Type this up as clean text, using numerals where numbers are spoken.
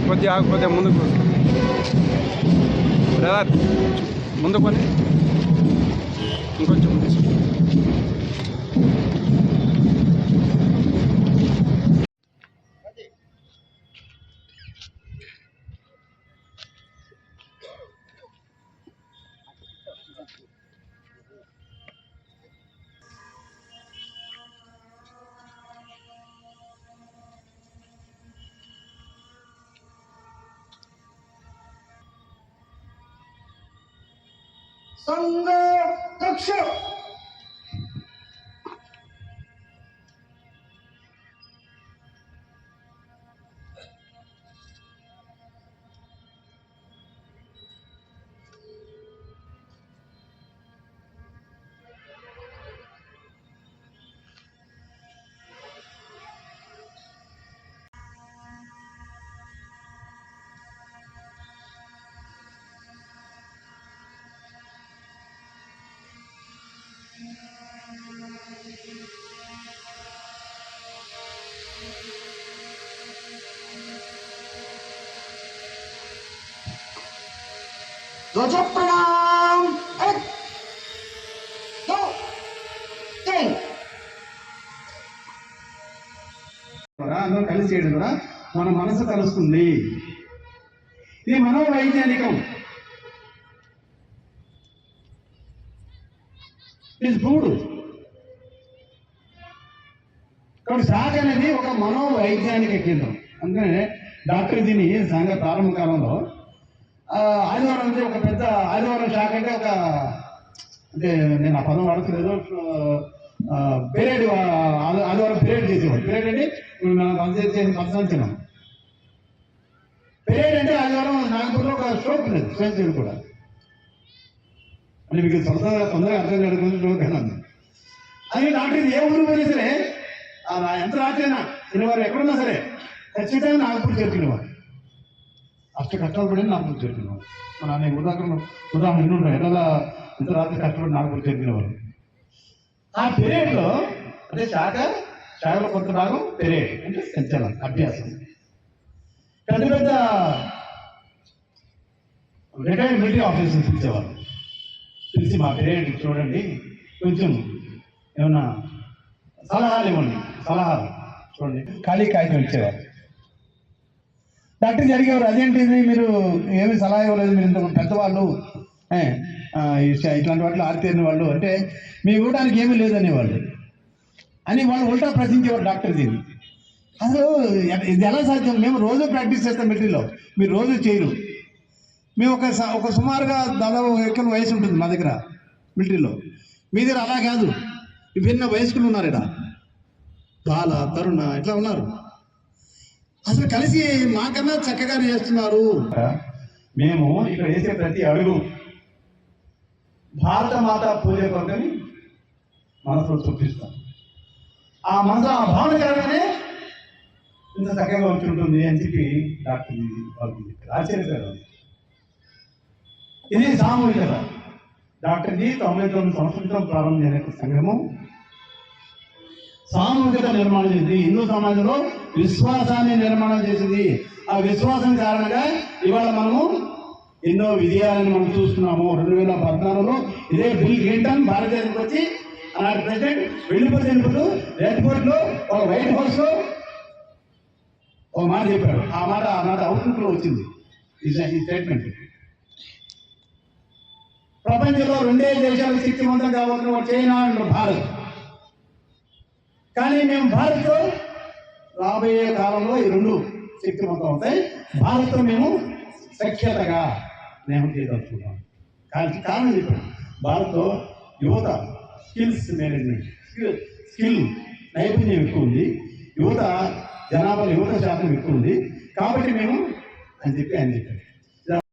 కొద్దిగా కొద్దిగా ముందుకు బ్రదర్, ముందు కొని ఇంకొంచెం ముందు. संघ दक्ष ध्वज प्रणाम। 1 2 3 అందరూ కలిసి చేయడం కూడా మన మనసు కలుస్తుంది. ఇది మనోవైజ్ఞానికం. ఇది మూడు కాబట్టి శాఖ అనేది ఒక మనోవైజ్ఞానిక కేంద్రం. అందుకనే డాక్టర్ దీన్ని సంఘ ప్రారంభ కాలంలో ఆదివారం అంటే ఒక పెద్ద ఆదివారం శాఖ అంటే ఒక అంటే నేను ఆ పదం వాడుతులేదు, పీరియడ్ ఆదివారం పీరియడ్ చేసేవాడు. పీరియడ్ అంటే సంవత్సరం పీరియడ్ అంటే ఆదివారం నాగపూర్లో ఒక స్ట్రోక్ లేదు, స్వేచ్ఛ కూడా. అంటే మీకు తొందరగా అర్థం జరుగుతుంది స్ట్రోక్ అని. అది డాక్టర్ ఏ ఊరు పోయినా సరే ఎంత రాత్రైనా శనివారం ఎక్కడున్నా సరే ఖచ్చితంగా నాగపూర్ చేరుకునేవారు. అష్ట కష్టాలు పడి నాగపూర్ చేరుకునేవారు. మన నేను ఉదాహరణ ఎన్నుంటాయి ఎట్లా ఎంత రాత్రి కష్టపడి నాగపూర్ చేరుకునేవారు. ఆ పీరియడ్లో అంటే శాఖలో కొంత భాగం పీరియడ్ అంటే సంచలనం, అభ్యాసం. పెద్ద పెద్ద రిటైర్డ్ మిలిటరీ ఆఫీసర్స్ పిలిచేవారు. పిలిచి మా పీరియడ్ చూడండి, కొంచెం ఏమన్నా సలహాలు ఇవ్వండి, సలహాలు చూడండి, ఖాళీ కాగితం ఇచ్చేవారు. డాక్టర్ అడిగేవారు, అదేంటిది మీరు ఏమి సలహా ఇవ్వలేదు, మీరు ఇంత పెద్దవాళ్ళు ఇట్లాంటి వాటిలో ఆరితేరిన వాళ్ళు అంటే మీ ఇవ్వడానికి ఏమీ లేదనేవాళ్ళు అని వాళ్ళు ఉల్టా ప్రశ్నించేవారు డాక్టర్ దీన్ని. అసలు ఇది ఎలా సాధ్యం? మేము రోజు ప్రాక్టీస్ చేస్తాం మిలిటరీలో, మీరు రోజు చేయరు. మేము ఒక సుమారుగా దాదాపు ఎక్కడ వయసు ఉంటుంది మా దగ్గర మిలిటరీలో. మీ దగ్గర అలా కాదు, విభిన్న వయస్కులు ఉన్నారు ఇక్కడ, బాల తరుణ ఇట్లా ఉన్నారు. అసలు కలిసి మాకన్నా చక్కగానే చేస్తున్నారు. మేము ఇక్కడ వేసే ప్రతి అడుగు భారత మాత పూజ కొరకని మనసులో చూపిస్తాం. ఆ మనసు ఆ భావన కాగానే ఇంత చక్కగా వచ్చి ఉంటుంది అని చెప్పి డాక్టర్ ఆశ్చర్యపోయారు. ఇది సామూహికత. డాక్టర్జీ 99 సంవత్సరం ప్రారంభించిన సంఘము సామూహికత నిర్మాణం చేసింది. హిందూ సమాజంలో విశ్వాసాన్ని నిర్మాణం చేసింది. ఆ విశ్వాసం కారణంగా ఇవాళ మనము ఎన్నో విజయాలను మనం చూస్తున్నాము. 2014లో ఇదే బిల్ క్లింటన్ భారతదేశానికి వచ్చి ఆనాటి ప్రెసిడెంట్ వెళ్ళిపోతూ రెడ్ ఫోర్ట్లో ఒక వైట్ హౌస్ లో ఒక మాట చెప్పాడు. ఆ మాట ఆనాటి అవుట్లుక్ లో వచ్చింది ఈ స్టేట్మెంట్. ప్రపంచంలో 2 దేశాలు శక్తివంతం కావాల్సిన చైనా అండ్ భారత్. కానీ మేము భారత్ రాబోయే కాలంలో ఈ 2 శక్తివంతం అవుతాయి. భారత్తో మేము సఖ్యతగా స్నేహం చేయదలుచుకున్నాం. కానీ కారణం చెప్పాను, భారత్లో యువత స్కిల్స్ మేనేజ్మెంట్ స్కిల్ నైపుణ్యం ఎక్కువ ఉంది, యువత జనాభాలో యువత శాతం ఎక్కువ ఉంది. కాబట్టి మేము అని చెప్పి ఆయన చెప్పారు.